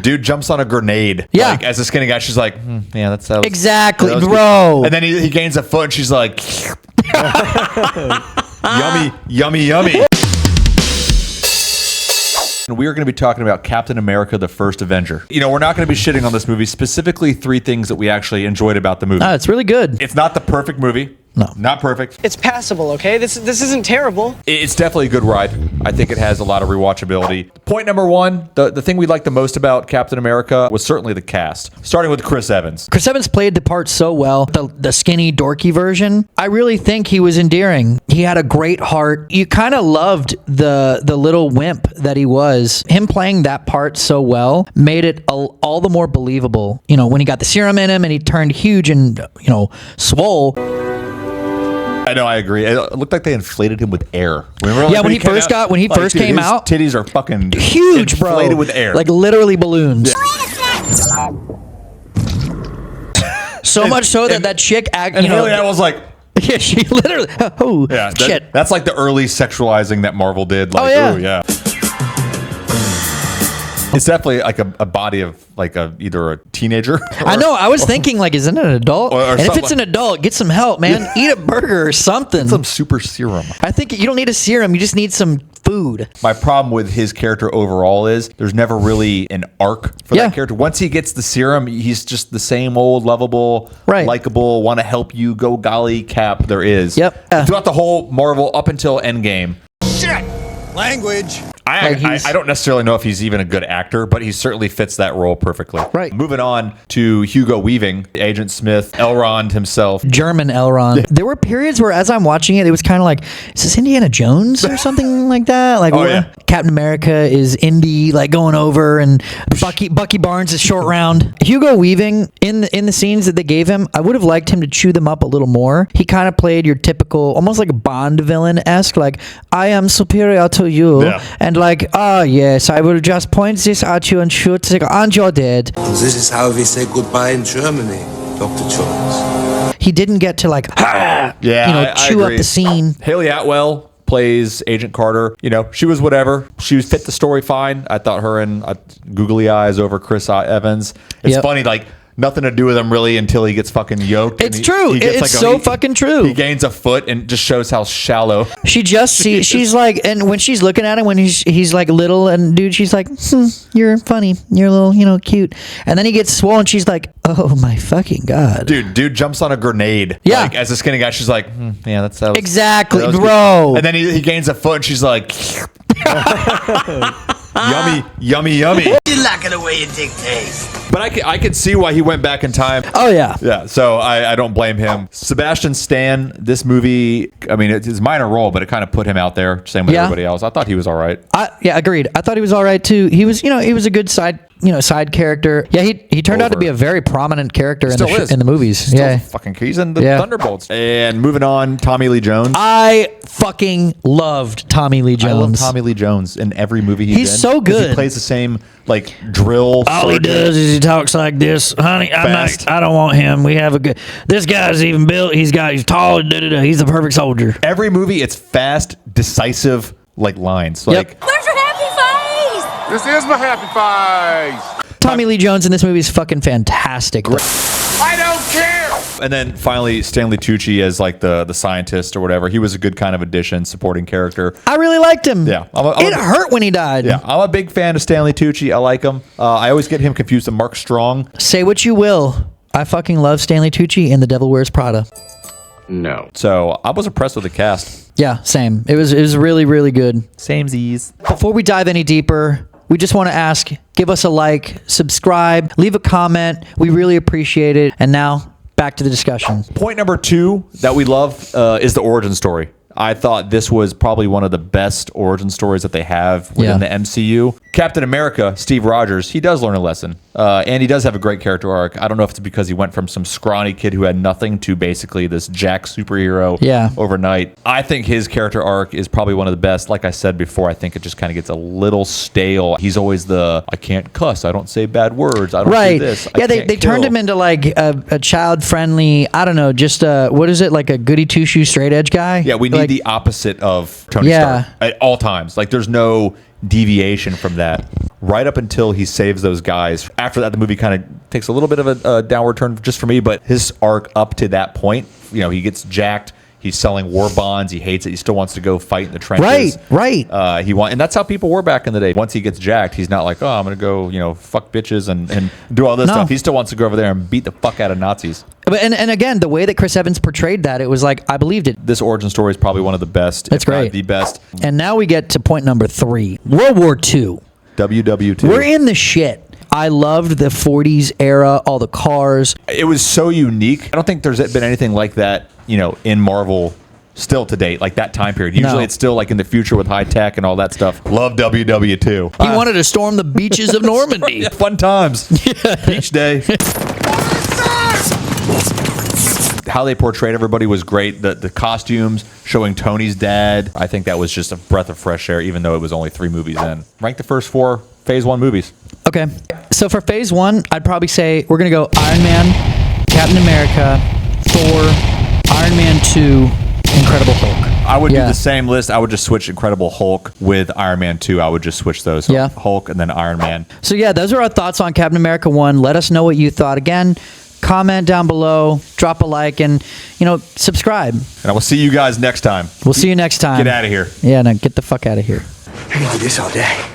dude jumps on a grenade. Yeah. Like, as a skinny guy, she's like, yeah, that's how. Exactly, that was bro. good. And then he gains a foot, and she's like, yummy, yummy, yummy. And we are going to be talking about Captain America, the First Avenger. You know, we're not going to be shitting on this movie. Specifically, 3 things that we actually enjoyed about the movie. It's really good. It's not the perfect movie. No. Not perfect. It's passable, okay? This isn't terrible. It's definitely a good ride. I think it has a lot of rewatchability. Point number 1, the thing we liked the most about Captain America was certainly the cast. Starting with Chris Evans. Chris Evans played the part so well. The skinny, dorky version. I really think he was endearing. He had a great heart. You kind of loved the little wimp that he was. Him playing that part so well made it all the more believable. You know, when he got the serum in him and he turned huge and, you know, swole. I know, I agree. It looked like they inflated him with air. Remember, Yeah, when he first came out, titties are fucking huge, bro. Inflated with air, like literally balloons. So much so that chick, and Haley, I was like, yeah, she literally. Oh, yeah, shit. That's like the early sexualizing that Marvel did. Like, oh yeah, ooh, yeah. It's definitely like a body of like either a teenager. I know. I was thinking like, isn't it an adult? Or and if it's an adult, get some help, man. Eat a burger or something. Get some super serum. I think you don't need a serum. You just need some food. My problem with his character overall is there's never really an arc for that character. Once he gets the serum, he's just the same old lovable, likable, want to help you, go golly Cap there is. Yep. Throughout the whole Marvel up until Endgame. Shit. Language. I don't necessarily know if he's even a good actor, but he certainly fits that role perfectly. Right. Moving on to Hugo Weaving, Agent Smith, Elrond himself. German Elrond. There were periods where, as I'm watching it, it was kind of like, is this Indiana Jones or something like that? Like, Captain America is Indy, like going over, and Bucky Barnes is short round. Hugo Weaving, in the scenes that they gave him, I would have liked him to chew them up a little more. He kind of played your typical, almost like a Bond villain-esque, like, I am superior to you. Yeah. And like, oh yes, I will just point this at you and shoot it, and you're dead. This is how we say goodbye in Germany, Dr. Jones. He didn't get to like, chew up the scene. Haley Atwell plays Agent Carter. You know, she was whatever. She fit the story fine. I thought her and googly eyes over Chris Evans. It's funny, like, nothing to do with him really until he gets fucking yoked. It's true. It's fucking true. He gains a foot and just shows how shallow. She just she's like, and when she's looking at him when he's like little and dude, she's like, you're funny. You're a little, cute. And then he gets swollen. She's like, oh my fucking God. Dude jumps on a grenade. Yeah. Like, as a skinny guy, she's like, yeah, that's how. Exactly, that bro. Good. And then he gains a foot and she's like, yummy, yummy, yummy. You like it the way your dick tastes. But I could see why he went back in time. Oh, yeah. Yeah, so I don't blame him. Sebastian Stan, this movie, I mean, it's his minor role, but it kind of put him out there, same with everybody else. I thought he was all right. Agreed. I thought he was all right, too. He was a good side character. Yeah, he turned out to be a very prominent character in the movies. He's in the Thunderbolts. And moving on, Tommy Lee Jones. I fucking loved Tommy Lee Jones. I love Tommy Lee Jones in every movie he's in. He's so good. He plays the same like drill. All he does is he talks like this, honey. I don't want him. We have a good. This guy's even built. He's tall. He's the perfect soldier. Every movie, it's fast, decisive, like lines. Like, Where's your happy face? This is my happy face. Tommy Lee Jones in this movie is fucking fantastic. I don't care. And then finally, Stanley Tucci as like the scientist or whatever. He was a good kind of addition, supporting character. I really liked him. Yeah, it hurt when he died. Yeah, I'm a big fan of Stanley Tucci. I like him. I always get him confused with Mark Strong. Say what you will, I fucking love Stanley Tucci in The Devil Wears Prada. No. So I was impressed with the cast. Yeah, same. It was really, really good. Samesies. Before we dive any deeper, we just want to ask, give us a like, subscribe, leave a comment. We really appreciate it. And now, back to the discussion. Point number 2 that we love is the origin story. I thought this was probably one of the best origin stories that they have within the MCU. Captain America, Steve Rogers, he does learn a lesson. And he does have a great character arc. I don't know if it's because he went from some scrawny kid who had nothing to basically this jack superhero overnight. I think his character arc is probably one of the best. Like I said before, I think it just kind of gets a little stale. He's always I can't cuss. I don't say bad words. I don't do this. Yeah, they turned him into like a child-friendly, I don't know, just what is it, like a goody two-shoe straight edge guy? Yeah, we need the opposite of Tony Stark at all times. Like there's no deviation from that right up until he saves those guys. After that, the movie kind of takes a little bit of a downward turn just for me, but his arc up to that point, you know, he gets jacked. He's selling war bonds. He hates it. He still wants to go fight in the trenches. Right. And that's how people were back in the day. Once he gets jacked, he's not like, oh, I'm going to go, you know, fuck bitches and do all this stuff. He still wants to go over there and beat the fuck out of Nazis. But and again, the way that Chris Evans portrayed that, it was like, I believed it. This origin story is probably one of the best. It's great. The best. And now we get to point number 3, World War II. WW2. We're in the shit. I loved the 40s era, all the cars. It was so unique. I don't think there's been anything like that, you know, in Marvel still to date, like that time period. Usually it's still like in the future with high tech and all that stuff. Love WW2. He wanted to storm the beaches of Normandy. Yeah, fun times. Beach day. How they portrayed everybody was great. The costumes showing Tony's dad, I think that was just a breath of fresh air, even though it was only 3 movies in. Rank the first 4 Phase 1 movies. Okay. So for Phase 1, I'd probably say we're going to go Iron Man, Captain America, Thor, Iron Man 2, Incredible Hulk. I would do the same list. I would just switch Incredible Hulk with Iron Man 2. I would just switch those. So Hulk and then Iron Man. So yeah, those are our thoughts on Captain America 1. Let us know what you thought. Again, comment down below, drop a like, and, you know, subscribe. And I will see you guys next time. We'll see you next time. Get out of here. Yeah, no, get the fuck out of here. I can do this all day.